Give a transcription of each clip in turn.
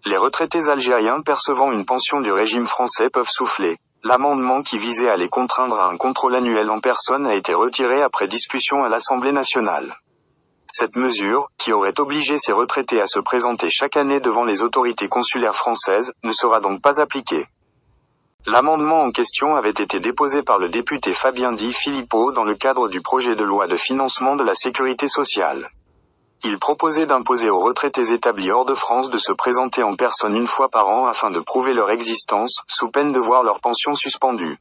Les retraités algériens percevant une pension du régime français peuvent souffler. L'amendement qui visait à les contraindre à un contrôle annuel en personne a été retiré après discussion à l'Assemblée nationale. Cette mesure, qui aurait obligé ces retraités à se présenter chaque année devant les autorités consulaires françaises, ne sera donc pas appliquée. L'amendement en question avait été déposé par le député Fabien Di Filippo dans le cadre du projet de loi de financement de la sécurité sociale. Il proposait d'imposer aux retraités établis hors de France de se présenter en personne une fois par an afin de prouver leur existence, sous peine de voir leur pension suspendue.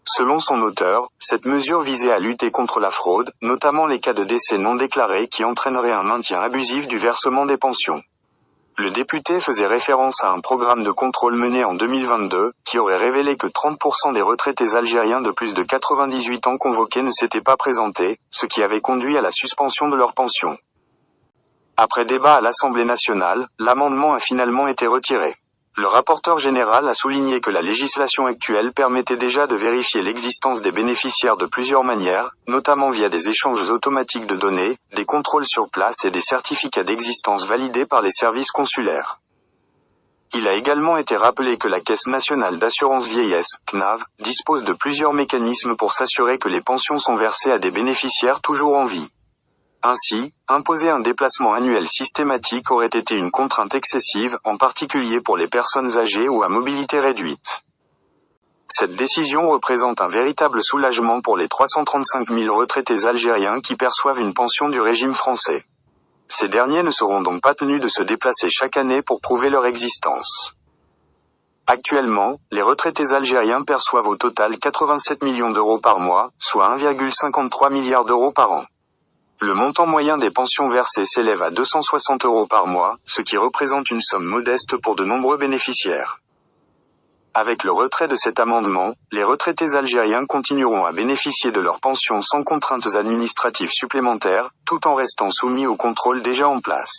Selon son auteur, cette mesure visait à lutter contre la fraude, notamment les cas de décès non déclarés qui entraîneraient un maintien abusif du versement des pensions. Le député faisait référence à un programme de contrôle mené en 2022, qui aurait révélé que 30% des retraités algériens de plus de 98 ans convoqués ne s'étaient pas présentés, ce qui avait conduit à la suspension de leur pension. Après débat à l'Assemblée nationale, l'amendement a finalement été retiré. Le rapporteur général a souligné que la législation actuelle permettait déjà de vérifier l'existence des bénéficiaires de plusieurs manières, notamment via des échanges automatiques de données, des contrôles sur place et des certificats d'existence validés par les services consulaires. Il a également été rappelé que la Caisse nationale d'assurance vieillesse, CNAV, dispose de plusieurs mécanismes pour s'assurer que les pensions sont versées à des bénéficiaires toujours en vie. Ainsi, imposer un déplacement annuel systématique aurait été une contrainte excessive, en particulier pour les personnes âgées ou à mobilité réduite. Cette décision représente un véritable soulagement pour les 335 000 retraités algériens qui perçoivent une pension du régime français. Ces derniers ne seront donc pas tenus de se déplacer chaque année pour prouver leur existence. Actuellement, les retraités algériens perçoivent au total 87 millions d'euros par mois, soit 1,53 milliard d'euros par an. Le montant moyen des pensions versées s'élève à 260 euros par mois, ce qui représente une somme modeste pour de nombreux bénéficiaires. Avec le retrait de cet amendement, les retraités algériens continueront à bénéficier de leur pension sans contraintes administratives supplémentaires, tout en restant soumis aux contrôles déjà en place.